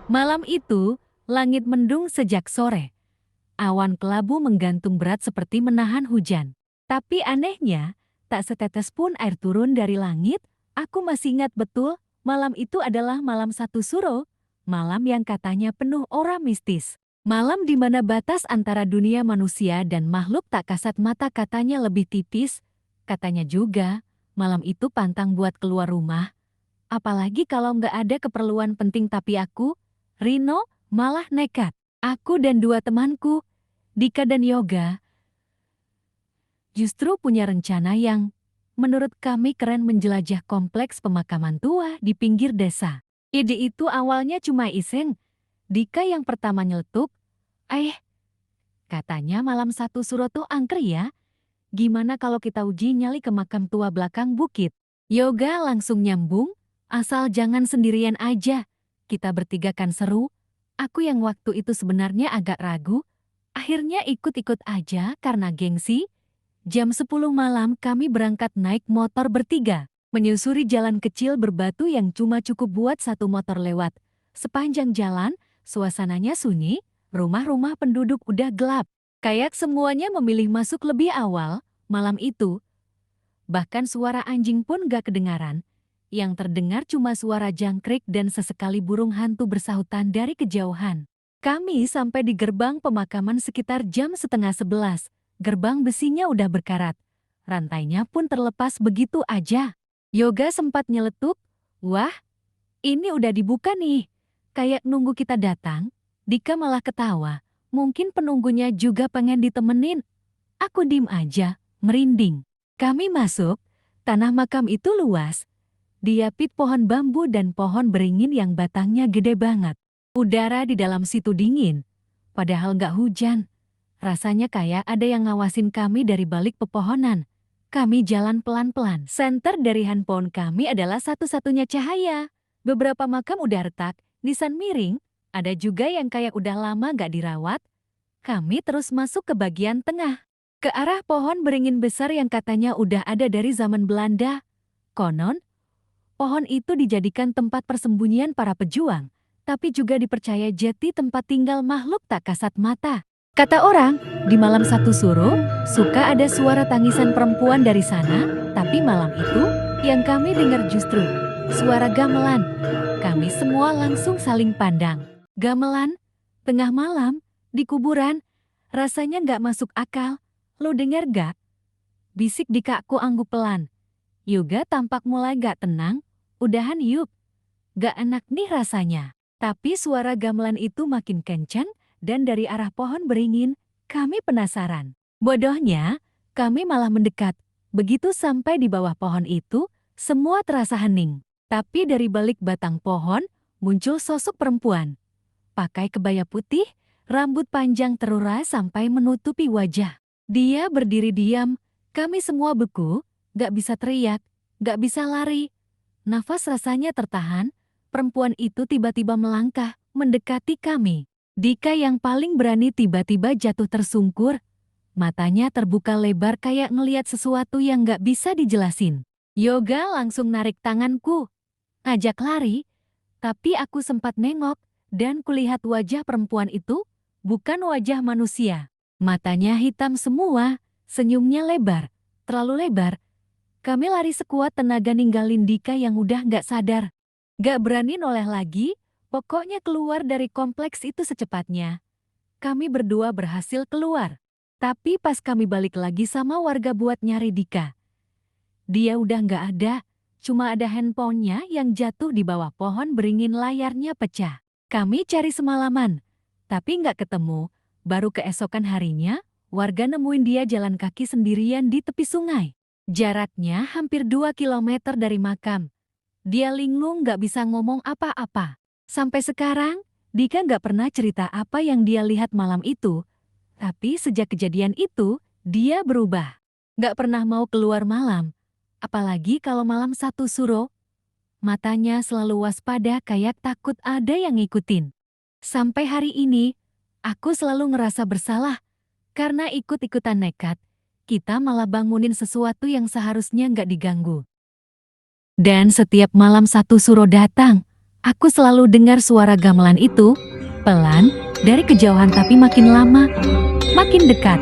Malam itu, langit mendung sejak sore. Awan kelabu menggantung berat seperti menahan hujan. Tapi anehnya, tak setetes pun air turun dari langit. Aku masih ingat betul, malam itu adalah malam satu suro. Malam yang katanya penuh aura mistis. Malam di mana batas antara dunia manusia dan makhluk tak kasat mata katanya lebih tipis. Katanya juga, malam itu pantang buat keluar rumah. Apalagi kalau nggak ada keperluan penting tapi aku, Rino, malah nekat. Aku dan dua temanku, Dika dan Yoga, justru punya rencana yang menurut kami keren menjelajah kompleks pemakaman tua di pinggir desa. Ide itu awalnya cuma iseng. Dika yang pertama nyeletuk, katanya malam satu suro tuh angker ya. Gimana kalau kita uji nyali ke makam tua belakang bukit? Yoga langsung nyambung, asal jangan sendirian aja. Kita bertiga kan seru. Aku yang waktu itu sebenarnya agak ragu, akhirnya ikut-ikut aja karena gengsi. Jam 10 malam kami berangkat naik motor bertiga, menyusuri jalan kecil berbatu yang cuma cukup buat satu motor lewat. Sepanjang jalan, suasananya sunyi, rumah-rumah penduduk udah gelap. Kayak semuanya memilih masuk lebih awal, malam itu. Bahkan suara anjing pun gak kedengaran. Yang terdengar cuma suara jangkrik dan sesekali burung hantu bersahutan dari kejauhan. Kami sampai di gerbang pemakaman sekitar jam setengah 11. Gerbang besinya udah berkarat. Rantainya pun terlepas begitu aja. Yoga sempat nyeletuk, "Wah, ini udah dibuka nih." Kayak nunggu kita datang. Dika malah ketawa. Mungkin penunggunya juga pengen ditemenin. Aku diem aja, merinding. Kami masuk, tanah makam itu luas. Diapit pohon bambu dan pohon beringin yang batangnya gede banget. Udara di dalam situ dingin, padahal nggak hujan. Rasanya kayak ada yang ngawasin kami dari balik pepohonan. Kami jalan pelan-pelan. Senter dari handphone kami adalah satu-satunya cahaya. Beberapa makam udah retak, nisan miring, ada juga yang kayak udah lama nggak dirawat. Kami terus masuk ke bagian tengah. Ke arah pohon beringin besar yang katanya udah ada dari zaman Belanda. Konon, pohon itu dijadikan tempat persembunyian para pejuang, tapi juga dipercaya jadi tempat tinggal makhluk tak kasat mata. Kata orang, di malam satu suro, suka ada suara tangisan perempuan dari sana, tapi malam itu, yang kami dengar justru suara gamelan. Kami semua langsung saling pandang. Gamelan, tengah malam, di kuburan, rasanya nggak masuk akal. Lo denger gak? Bisik Dikaku anggup pelan. Yoga tampak mulai gak tenang. Udahan yuk. Gak enak nih rasanya. Tapi suara gamelan itu makin kencang dan dari arah pohon beringin, kami penasaran. Bodohnya, kami malah mendekat. Begitu sampai di bawah pohon itu, semua terasa hening. Tapi dari balik batang pohon, muncul sosok perempuan. Pakai kebaya putih, rambut panjang terurai sampai menutupi wajah. Dia berdiri diam, kami semua beku, gak bisa teriak, gak bisa lari. Nafas rasanya tertahan, perempuan itu tiba-tiba melangkah, mendekati kami. Dika yang paling berani tiba-tiba jatuh tersungkur. Matanya terbuka lebar kayak ngeliat sesuatu yang gak bisa dijelasin. Yoga langsung narik tanganku, ngajak lari, tapi aku sempat nengok dan kulihat wajah perempuan itu bukan wajah manusia. Matanya hitam semua, senyumnya lebar, terlalu lebar. Kami lari sekuat tenaga ninggalin Dika yang udah gak sadar. Gak berani noleh lagi, pokoknya keluar dari kompleks itu secepatnya. Kami berdua berhasil keluar. Tapi pas kami balik lagi sama warga buat nyari Dika, dia udah gak ada, cuma ada handphonenya yang jatuh di bawah pohon beringin layarnya pecah. Kami cari semalaman, tapi gak ketemu. Baru keesokan harinya, warga nemuin dia jalan kaki sendirian di tepi sungai. Jaraknya hampir 2 kilometer dari makam. Dia linglung gak bisa ngomong apa-apa. Sampai sekarang, Dika gak pernah cerita apa yang dia lihat malam itu. Tapi sejak kejadian itu, dia berubah. Gak pernah mau keluar malam. Apalagi kalau malam satu suro. Matanya selalu waspada kayak takut ada yang ngikutin. Sampai hari ini, aku selalu ngerasa bersalah. Karena ikut-ikutan nekat, kita malah bangunin sesuatu yang seharusnya nggak diganggu. Dan setiap malam satu suro datang, Aku selalu dengar suara gamelan itu, pelan, dari kejauhan tapi makin lama, makin dekat.